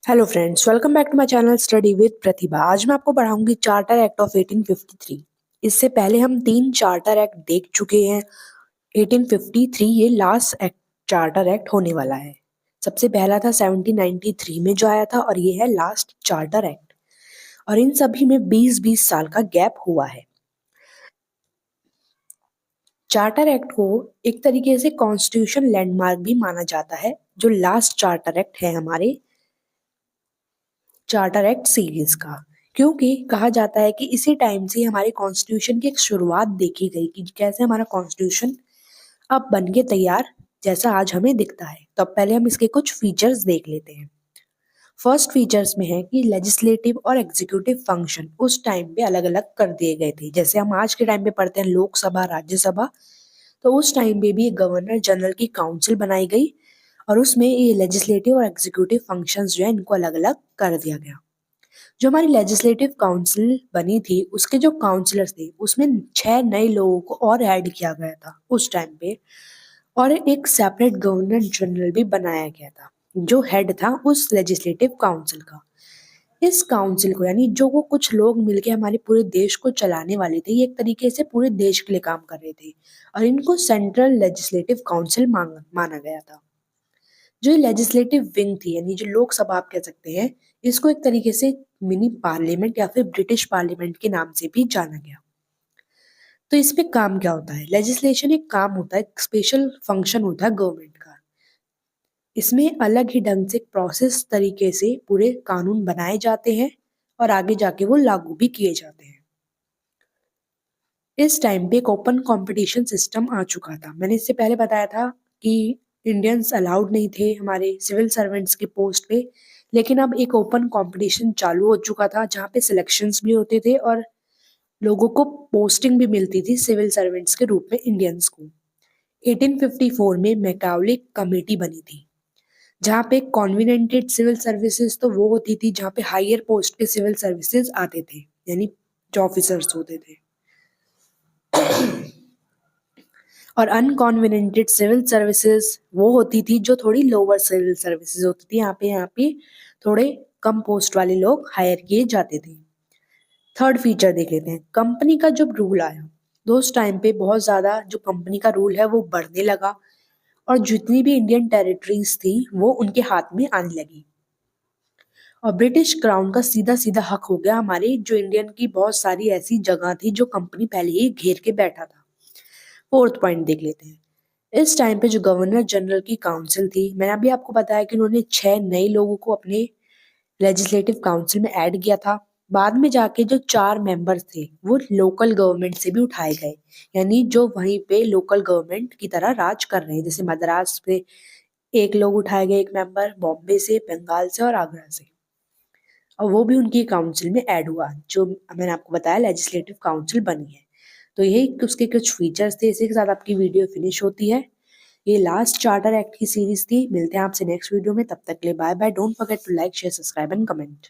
Hello friends, welcome back to my channel study with Pratibha. आज मैं आपको पढ़ाऊंगी चार्टर एक्ट ऑफ 1853। इससे पहले हम तीन चार्टर एक्ट देख चुके हैं। 1853 ये लास्ट एक्ट चार्टर एक्ट होने वाला है। सबसे पहला था 1793 में जो आया था और ये है लास्ट चार्टर एक्ट। और इन सभी में 20-20 साल का गैप हुआ है। चार्टर एक्ट को एक तरीके से कॉन्स्टिट्यूशन लैंडमार्क भी माना जाता है। जो लास्ट चार्टर एक्ट है हमारे चार्टर एक्ट सीरीज का, क्योंकि कहा जाता है कि इसी टाइम से हमारे कॉन्स्टिट्यूशन की एक शुरुआत देखी गई कि कैसे हमारा कॉन्स्टिट्यूशन अब बन के तैयार जैसा आज हमें दिखता है। तो अब पहले हम इसके कुछ फीचर्स देख लेते हैं। फर्स्ट फीचर्स में है कि लेजिस्लेटिव और एग्जीक्यूटिव फंक्शन उस टाइम पे अलग अलग कर दिए गए थे। जैसे हम आज के टाइम पे पढ़ते हैं लोकसभा, राज्यसभा, तो उस टाइम पे भी एक गवर्नर जनरल की काउंसिल बनाई गई और उसमें ये लेजिस्लेटिव और एग्जीक्यूटिव फंक्शंस जो है इनको अलग अलग कर दिया गया। जो हमारी लेजिस्लेटिव काउंसिल बनी थी उसके जो काउंसलर्स थे उसमें 6 नए लोगों को और ऐड किया गया था उस टाइम पे। और एक सेपरेट गवर्नर जनरल भी बनाया गया था जो हेड था उस लेजिस्लेटिव काउंसिल का। इस काउंसिल को यानी जो वो कुछ लोग मिलके हमारे पूरे देश को चलाने वाले थे, ये एक तरीके से पूरे देश के लिए काम कर रहे थे और इनको सेंट्रल लेजिस्लेटिव काउंसिल माना गया था। जो लेजिस्लेटिव विंग थी यानी जो लोकसभा आप कह सकते हैं, इसको एक तरीके से मिनी पार्लियामेंट या फिर ब्रिटिश पार्लियामेंट के नाम से भी जाना गया। तो इस पे काम क्या होता है? लेजिस्लेशन एक काम होता है, एक स्पेशल फंक्शन होता है गवर्नमेंट का। इसमें अलग ही ढंग से प्रोसेस तरीके से पूरे कानून बनाए जाते हैं और आगे जाके वो लागू भी किए जाते हैं। इस टाइम पे एक ओपन कंपटीशन सिस्टम आ चुका था। मैंने इससे पहले बताया था कि इंडियंस अलाउड नहीं थे हमारे सिविल सर्वेंट्स के पोस्ट पे, लेकिन अब एक ओपन कंपटीशन चालू हो चुका था जहाँ पे सिलेक्शंस भी होते थे और लोगों को पोस्टिंग भी मिलती थी सिविल सर्वेंट्स के रूप में इंडियंस को। 1854 में मैकाउले कमेटी बनी थी जहाँ पे कॉन्विनेंटेड सिविल सर्विसेज तो वो होती थी जहाँ पे हायर पोस्ट के सिविल सर्विसेज आते थे, यानी जो ऑफिसर्स होते थे। और अनकॉन्वेनेंटेड सिविल सर्विसेज वो होती थी जो थोड़ी लोअर सिविल सर्विसेज होती थी। यहाँ पे थोड़े कम पोस्ट वाले लोग हायर किए जाते थे। थर्ड फीचर देख लेते हैं। कंपनी का जब रूल आया तो उस टाइम पे बहुत ज्यादा जो कंपनी का रूल है वो बढ़ने लगा और जितनी भी इंडियन टेरिटरीज थी वो उनके हाथ में आने लगी और ब्रिटिश क्राउन का सीधा सीधा हक हो गया हमारे जो इंडियन की बहुत सारी ऐसी जगह थी जो कंपनी पहले ही घेर के बैठा था। फोर्थ पॉइंट देख लेते हैं। इस टाइम पे जो गवर्नर जनरल की काउंसिल थी, मैंने अभी आपको बताया कि उन्होंने 6 नए लोगों को अपने लेजिस्लेटिव काउंसिल में ऐड किया था। बाद में जाके जो 4 मेंबर्स थे वो लोकल गवर्नमेंट से भी उठाए गए, यानी जो वहीं पे लोकल गवर्नमेंट की तरह राज कर रहे हैं। जैसे मद्रास पे एक लोग उठाए गए, एक मेंबर बॉम्बे से, बंगाल से और आगरा से, और वो भी उनकी काउंसिल में ऐड हुआ जो मैंने आपको बताया लेजिस्लेटिव काउंसिल बनी है। तो यही उसके कुछ फीचर्स थे। इसी के साथ आपकी वीडियो फिनिश होती है। ये लास्ट चार्टर एक्ट की सीरीज थी। मिलते हैं आपसे नेक्स्ट वीडियो में, तब तक के लिए bye bye. Don't forget to like, share, subscribe and comment.